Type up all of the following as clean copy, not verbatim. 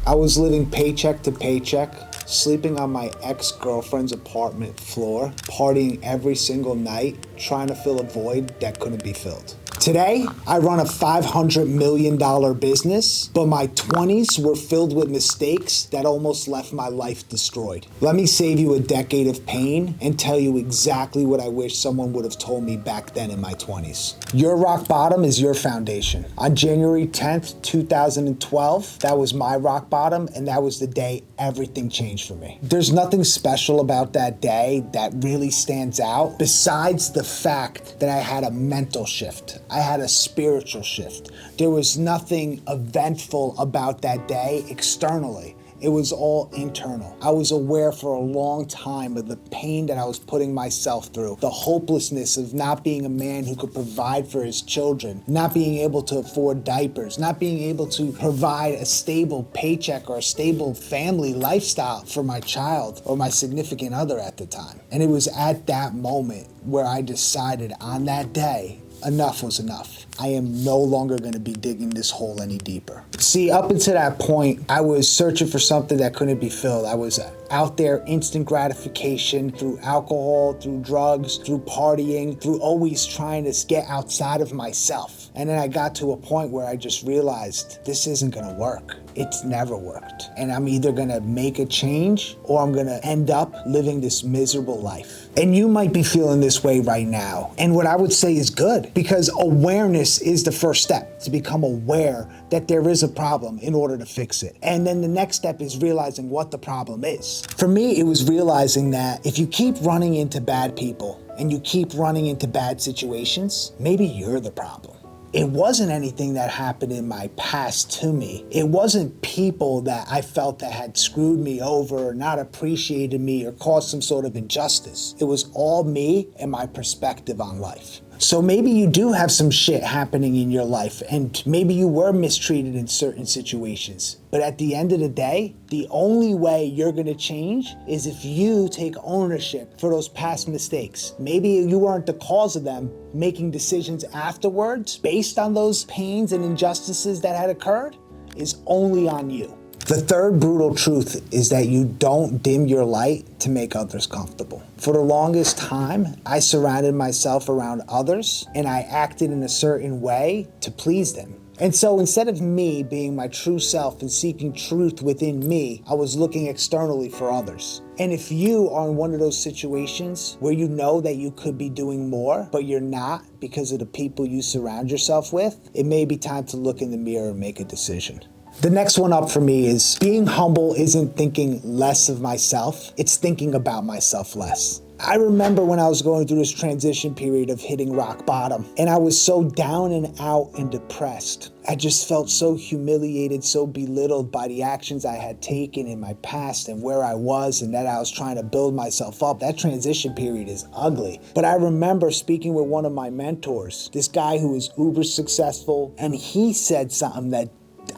I was living paycheck to paycheck, sleeping on my ex-girlfriend's apartment floor, partying every single night, trying to fill a void that couldn't be filled. Today, I run a $500 million business, but my 20s were filled with mistakes that almost left my life destroyed. Let me save you a decade of pain and tell you exactly what I wish someone would have told me back then in my 20s. Your rock bottom is your foundation. On January 10th, 2012, that was my rock bottom, and that was the day everything changed for me. There's nothing special about that day that really stands out besides the fact that I had a mental shift. I had a spiritual shift. There was nothing eventful about that day externally. It was all internal. I was aware for a long time of the pain that I was putting myself through, the hopelessness of not being a man who could provide for his children, not being able to afford diapers, not being able to provide a stable paycheck or a stable family lifestyle for my child or my significant other at the time. And it was at that moment where I decided on that day, enough was enough. I am no longer going to be digging this hole any deeper. See, up until that point, I was searching for something that couldn't be filled. I was out there, instant gratification through alcohol, through drugs, through partying, through always trying to get outside of myself. And then I got to a point where I just realized this isn't going to work. It's never worked. And I'm either gonna make a change or I'm gonna end up living this miserable life. And you might be feeling this way right now. And what I would say is good, because awareness is the first step, to become aware that there is a problem in order to fix it. And then the next step is realizing what the problem is. For me, it was realizing that if you keep running into bad people and you keep running into bad situations, maybe you're the problem. It wasn't anything that happened in my past to me. It wasn't people that I felt that had screwed me over or not appreciated me or caused some sort of injustice. It was all me and my perspective on life. So maybe you do have some shit happening in your life and maybe you were mistreated in certain situations. But at the end of the day, the only way you're gonna change is if you take ownership for those past mistakes. Maybe you weren't the cause of them. Making decisions afterwards based on those pains and injustices that had occurred is only on you. The third brutal truth is that you don't dim your light to make others comfortable. For the longest time, I surrounded myself around others and I acted in a certain way to please them. And so instead of me being my true self and seeking truth within me, I was looking externally for others. And if you are in one of those situations where you know that you could be doing more, but you're not because of the people you surround yourself with, it may be time to look in the mirror and make a decision. The next one up for me is being humble isn't thinking less of myself, it's thinking about myself less. I remember when I was going through this transition period of hitting rock bottom, and I was so down and out and depressed. I just felt so humiliated, so belittled by the actions I had taken in my past and where I was and that I was trying to build myself up. That transition period is ugly. But I remember speaking with one of my mentors, this guy who was uber successful, and he said something that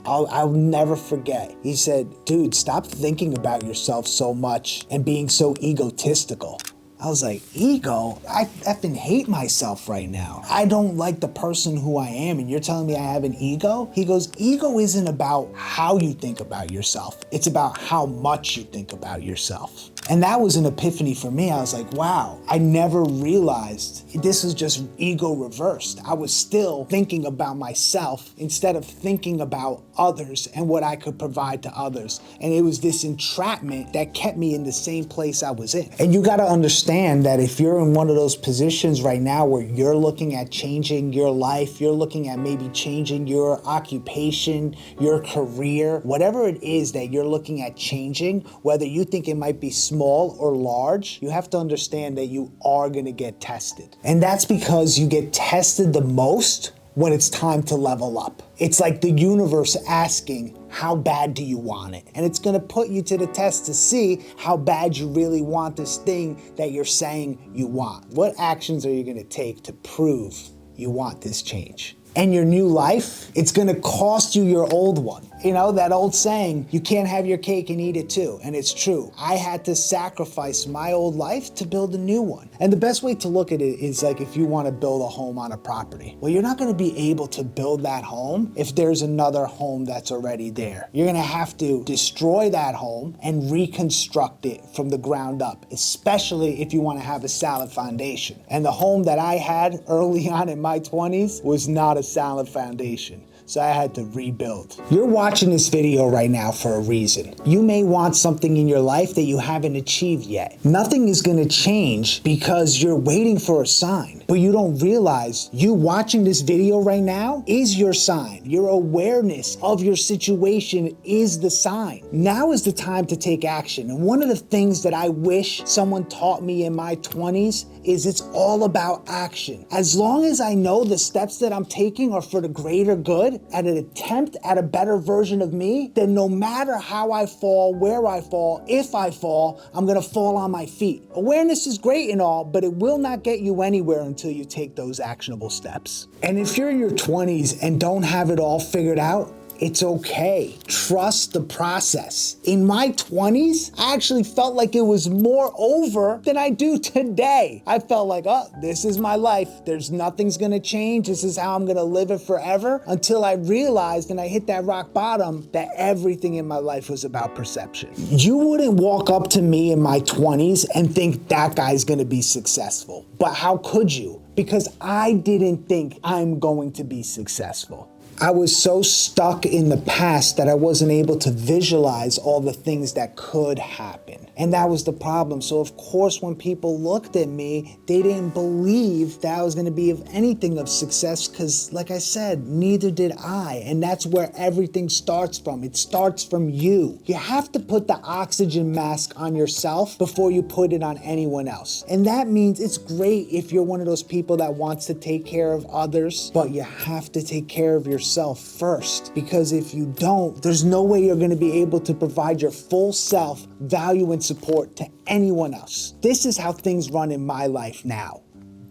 I'll never forget. He said, dude, stop thinking about yourself so much and being so egotistical. I was like, ego? I effing hate myself right now. I don't like the person who I am, and you're telling me I have an ego? He goes, ego isn't about how you think about yourself. It's about how much you think about yourself. And that was an epiphany for me. I was like, wow, I never realized this was just ego reversed. I was still thinking about myself instead of thinking about others and what I could provide to others. And it was this entrapment that kept me in the same place I was in. And you gotta understand that if you're in one of those positions right now where you're looking at changing your life, you're looking at maybe changing your occupation, your career, whatever it is that you're looking at changing, whether you think it might be small or large, you have to understand that you are gonna get tested. And that's because you get tested the most when it's time to level up. It's like the universe asking, how bad do you want it? And it's gonna put you to the test to see how bad you really want this thing that you're saying you want. What actions are you gonna take to prove you want this change? and your new life, it's gonna cost you your old one. You know, that old saying, you can't have your cake and eat it too. And it's true. I had to sacrifice my old life to build a new one. And the best way to look at it is like if you want to build a home on a property. Well, you're not going to be able to build that home if there's another home that's already there. You're going to have to destroy that home and reconstruct it from the ground up, especially if you want to have a solid foundation. And the home that I had early on in my 20s was not a solid foundation. So I had to rebuild. You're watching this video right now for a reason. You may want something in your life that you haven't achieved yet. Nothing is gonna change because you're waiting for a sign, but you don't realize you watching this video right now is your sign. Your awareness of your situation is the sign. Now is the time to take action. And one of the things that I wish someone taught me in my 20s is it's all about action. As long as I know the steps that I'm taking are for the greater good, at an attempt at a better version of me, then no matter how I fall, where I fall, if I fall, I'm gonna fall on my feet. Awareness is great and all, but it will not get you anywhere until you take those actionable steps. And if you're in your 20s and don't have it all figured out, it's okay. Trust the process. In my 20s, I actually felt like it was more over than I do today. I felt like, oh, this is my life. There's nothing's gonna change. This is how I'm gonna live it forever, until I realized and I hit that rock bottom that everything in my life was about perception. You wouldn't walk up to me in my 20s and think that guy's gonna be successful. But how could you? Because I didn't think I'm going to be successful. I was so stuck in the past that I wasn't able to visualize all the things that could happen. And that was the problem. So of course, when people looked at me, they didn't believe that I was gonna be of anything of success because, like I said, neither did I. And that's where everything starts from. It starts from you. You have to put the oxygen mask on yourself before you put it on anyone else. And that means it's great if you're one of those people that wants to take care of others, but you have to take care of yourself first. Because if you don't, there's no way you're gonna be able to provide your full self, value, and support to anyone else. This is how things run in my life now.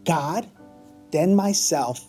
God, then myself,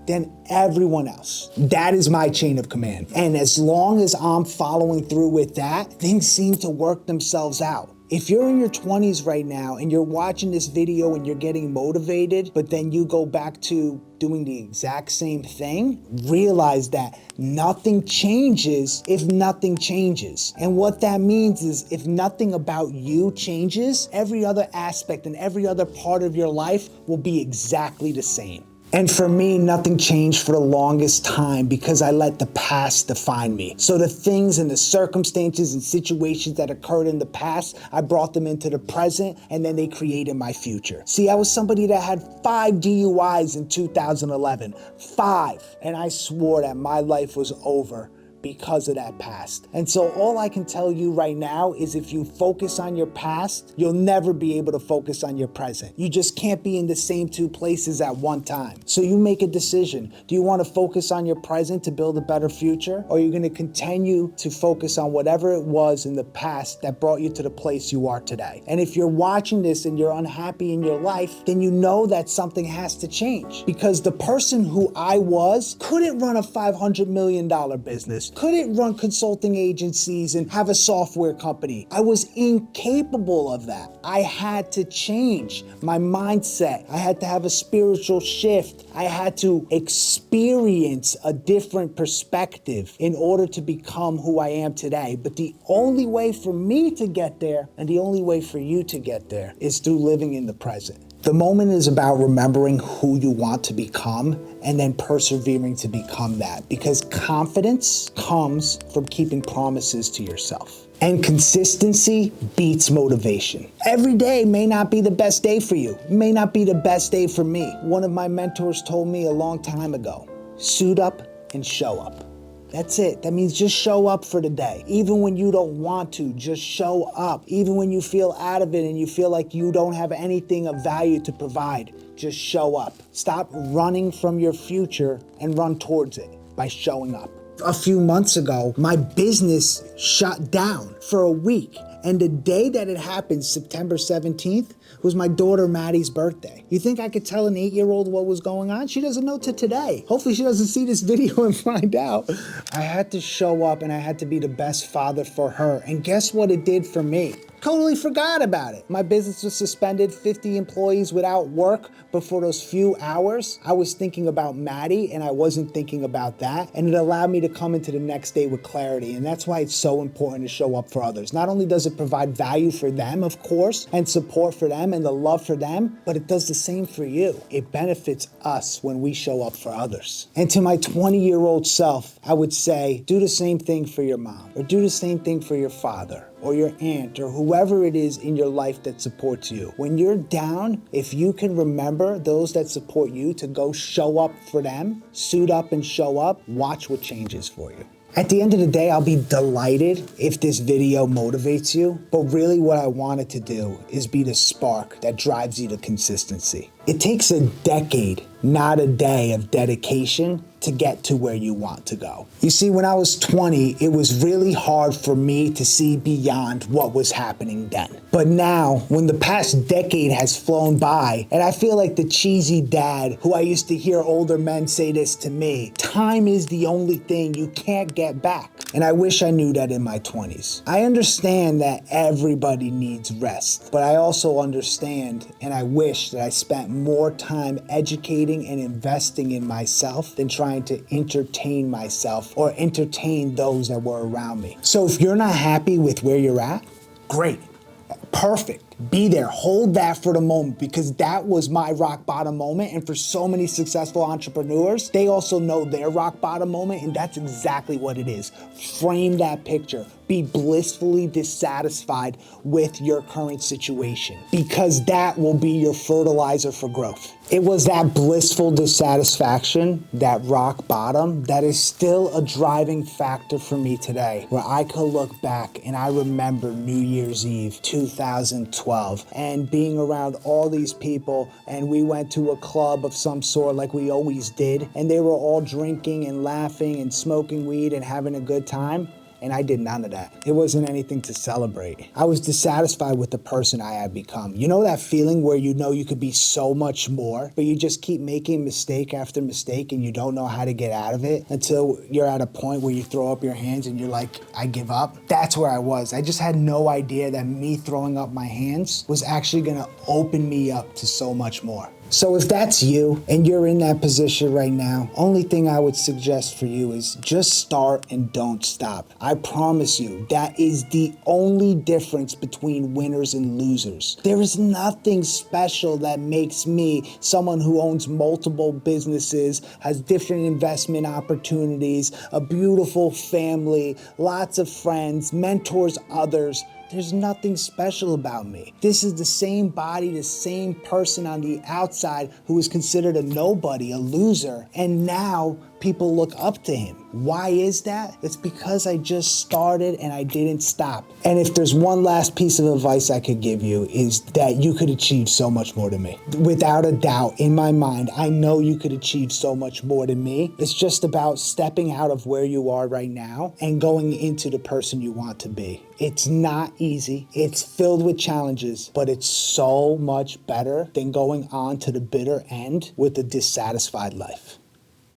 then everyone else. That is my chain of command. And as long as I'm following through with that, things seem to work themselves out. If you're in your 20s right now and you're watching this video and you're getting motivated, but then you go back to doing the exact same thing, realize that nothing changes if nothing changes. And what that means is if nothing about you changes, every other aspect and every other part of your life will be exactly the same. And for me, nothing changed for the longest time because I let the past define me. So the things and the circumstances and situations that occurred in the past, I brought them into the present and then they created my future. See, I was somebody that had 5 DUIs in 2011, 5. And I swore that my life was over because of that past. And so all I can tell you right now is if you focus on your past, you'll never be able to focus on your present. You just can't be in the same two places at one time. So you make a decision. Do you want to focus on your present to build a better future? Or are you going to continue to focus on whatever it was in the past that brought you to the place you are today? And if you're watching this and you're unhappy in your life, then you know that something has to change. Because the person who I was couldn't run a $500 million business, couldn't run consulting agencies and have a software company. I was incapable of that. I had to change my mindset. I had to have a spiritual shift. I had to experience a different perspective in order to become who I am today. But the only way for me to get there and the only way for you to get there is through living in the present. The moment is about remembering who you want to become and then persevering to become that, because confidence comes from keeping promises to yourself. And consistency beats motivation. Every day may not be the best day for you, may not be the best day for me. One of my mentors told me a long time ago, suit up and show up. That's it. That means just show up for the day. Even when you don't want to, just show up. Even when you feel out of it and you feel like you don't have anything of value to provide, just show up. Stop running from your future and run towards it by showing up. A few months ago, my business shut down for a week. And the day that it happened, September 17th, was my daughter Maddie's birthday. You think I could tell an 8-year-old what was going on? She doesn't know till today. Hopefully she doesn't see this video and find out. I had to show up and I had to be the best father for her. And guess what it did for me? Totally forgot about it. My business was suspended, 50 employees without work, but for those few hours, I was thinking about Maddie and I wasn't thinking about that. And it allowed me to come into the next day with clarity. And that's why it's so important to show up for others. Not only does it provide value for them, of course, and support for them and the love for them, but it does the same for you. It benefits us when we show up for others. And to my 20-year-old self, I would say, do the same thing for your mom, or do the same thing for your father, or your aunt, or whoever it is in your life that supports you. When you're down, if you can remember those that support you to go show up for them, suit up and show up, watch what changes for you. At the end of the day, I'll be delighted if this video motivates you, but really what I wanted to do is be the spark that drives you to consistency. It takes a decade, not a day, of dedication to get to where you want to go. You see, when I was 20, it was really hard for me to see beyond what was happening then. But now, when the past decade has flown by, and I feel like the cheesy dad who I used to hear older men say this to me, time is the only thing you can't get back. And I wish I knew that in my 20s. I understand that everybody needs rest, but I also understand and I wish that I spent more time educating and investing in myself than trying to entertain myself or entertain those that were around me. So if you're not happy with where you're at, great, perfect. Be there, hold that for the moment, because that was my rock bottom moment. And for so many successful entrepreneurs, they also know their rock bottom moment, and that's exactly what it is. Frame that picture. Be blissfully dissatisfied with your current situation, because that will be your fertilizer for growth. It was that blissful dissatisfaction, that rock bottom, that is still a driving factor for me today, where I could look back and I remember New Year's Eve 2012 and being around all these people, and we went to a club of some sort like we always did, and they were all drinking and laughing and smoking weed and having a good time. And I did none of that. It wasn't anything to celebrate. I was dissatisfied with the person I had become. You know that feeling where you know you could be so much more, but you just keep making mistake after mistake and you don't know how to get out of it until you're at a point where you throw up your hands and you're like, I give up? That's where I was. I just had no idea that me throwing up my hands was actually gonna open me up to so much more. So if that's you and you're in that position right now, only thing I would suggest for you is just start and don't stop. I promise you, that is the only difference between winners and losers. There is nothing special that makes me someone who owns multiple businesses, has different investment opportunities, a beautiful family, lots of friends, mentors others. There's nothing special about me. This is the same body, the same person on the outside who was considered a nobody, a loser, and now people look up to him. Why is that? It's because I just started and I didn't stop. And if there's one last piece of advice I could give you, is that you could achieve so much more than me. Without a doubt, in my mind, I know you could achieve so much more than me. It's just about stepping out of where you are right now and going into the person you want to be. It's not easy. It's filled with challenges, but it's so much better than going on to the bitter end with a dissatisfied life.